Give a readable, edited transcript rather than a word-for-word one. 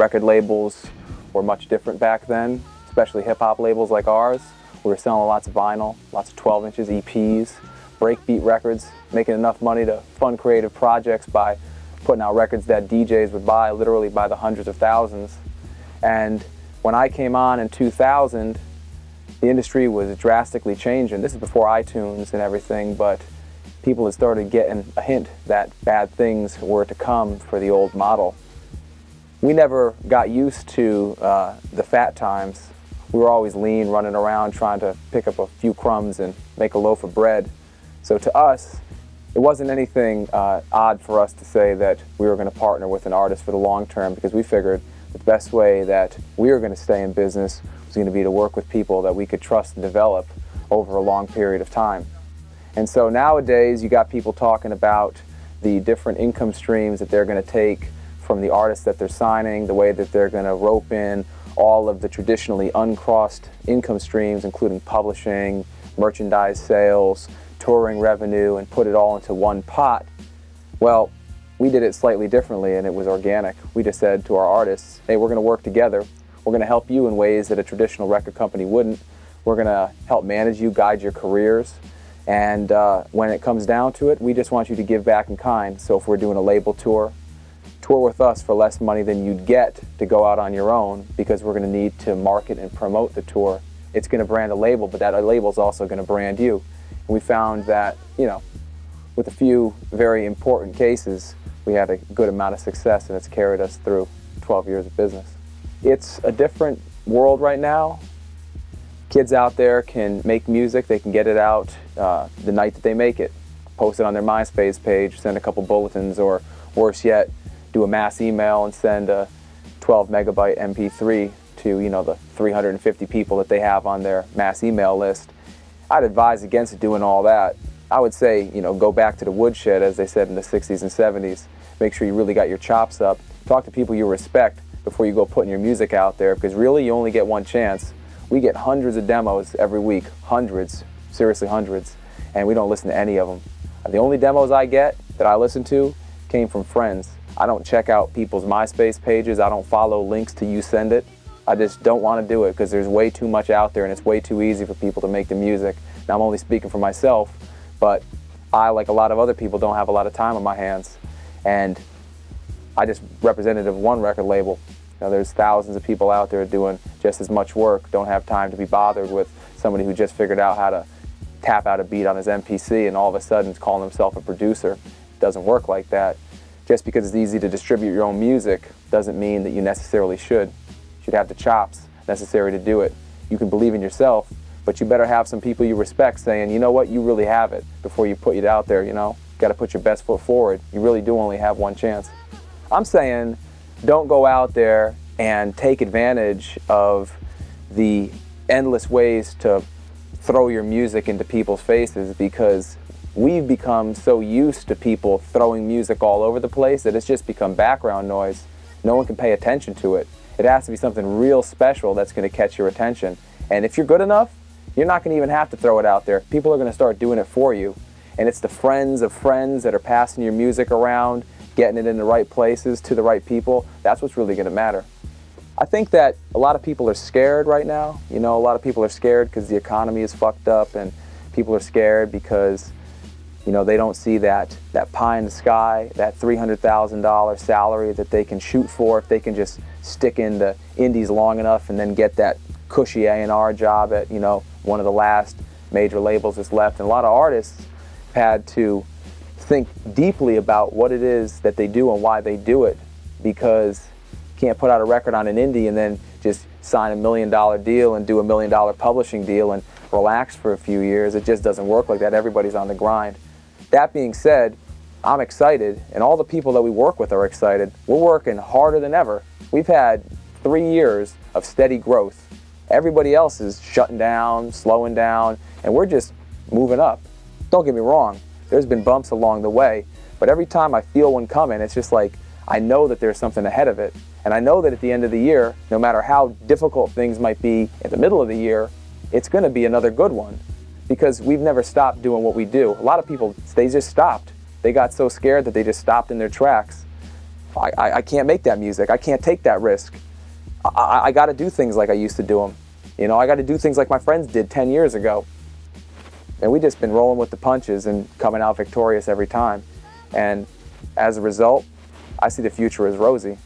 Record labels were much different back then, especially hip-hop labels like ours. We were selling lots of vinyl, lots of 12 inches, EPs, breakbeat records, making enough money to fund creative projects by putting out records that DJs would buy, literally by the hundreds of thousands. And when I came on in 2000, the industry was drastically changing. This is before iTunes and everything, but people had started getting a hint that bad things were to come for the old model. We never got used to the fat times. We were always lean, running around trying to pick up a few crumbs and make a loaf of bread. So to us, it wasn't anything odd for us to say that we were going to partner with an artist for the long term, because we figured the best way that we were going to stay in business was going to be to work with people that we could trust and develop over a long period of time. And so nowadays you got people talking about the different income streams that they're going to take from the artists that they're signing, the way that they're going to rope in all of the traditionally uncrossed income streams, including publishing, merchandise sales, touring revenue, and put it all into one pot. Well, we did it slightly differently, and it was organic. We just said to our artists, hey, we're going to work together. We're going to help you in ways that a traditional record company wouldn't. We're going to help manage you, guide your careers, and when it comes down to it, we just want you to give back in kind. So if we're doing a label tour with us for less money than you'd get to go out on your own, because we're going to need to market and promote the tour. It's going to brand a label, but that label is also going to brand you. And we found that, you know, with a few very important cases, we had a good amount of success, and it's carried us through 12 years of business. It's a different world right now. Kids out there can make music, they can get it out the night that they make it, post it on their MySpace page, send a couple bulletins, or worse yet, do a mass email and send a 12 megabyte MP3 to, you know, the 350 people that they have on their mass email list. I'd advise against doing all that. I would say, you know, go back to the woodshed, as they said in the 60s and 70s. Make sure you really got your chops up. Talk to people you respect before you go putting your music out there, because really you only get one chance. We get hundreds of demos every week, hundreds, seriously hundreds, and we don't listen to any of them. The only demos I get that I listen to came from friends. I don't check out people's MySpace pages. I don't follow links till you send it. I just don't want to do it, because there's way too much out there, and it's way too easy for people to make the music. Now, I'm only speaking for myself, but I, like a lot of other people, don't have a lot of time on my hands. And I just representative of one record label. You know, there's thousands of people out there doing just as much work, don't have time to be bothered with somebody who just figured out how to tap out a beat on his MPC and all of a sudden calling himself a producer. It doesn't work like that. Just because it's easy to distribute your own music doesn't mean that you necessarily should. You should have the chops necessary to do it. You can believe in yourself, but you better have some people you respect saying, you know what, you really have it, before you put it out there, you know. Got to put your best foot forward. You really do only have one chance. I'm saying don't go out there and take advantage of the endless ways to throw your music into people's faces, because we've become so used to people throwing music all over the place that it's just become background noise. No one can pay attention to it. It has to be something real special that's going to catch your attention. And if you're good enough, you're not going to even have to throw it out there. People are going to start doing it for you. And it's the friends of friends that are passing your music around, getting it in the right places to the right people. That's what's really going to matter. I think that a lot of people are scared right now. You know, a lot of people are scared because the economy is fucked up, and people are scared because, you know, they don't see that pie in the sky, that $300,000 salary that they can shoot for if they can just stick in the indies long enough and then get that cushy A&R job at, you know, one of the last major labels that's left. And a lot of artists had to think deeply about what it is that they do and why they do it, because you can't put out a record on an indie and then just sign $1 million deal and do $1 million publishing deal and relax for a few years. It just doesn't work like that. Everybody's on the grind. That being said, I'm excited, and all the people that we work with are excited. We're working harder than ever. We've had 3 years of steady growth. Everybody else is shutting down, slowing down, and we're just moving up. Don't get me wrong, there's been bumps along the way, but every time I feel one coming, it's just like I know that there's something ahead of it. And I know that at the end of the year, no matter how difficult things might be in the middle of the year, it's going to be another good one, because we've never stopped doing what we do. A lot of people, they just stopped. They got so scared that they just stopped in their tracks. I can't make that music. I can't take that risk. I got to do things like I used to do them. You know, I got to do things like my friends did 10 years ago. And we just been rolling with the punches and coming out victorious every time. And as a result, I see the future as rosy.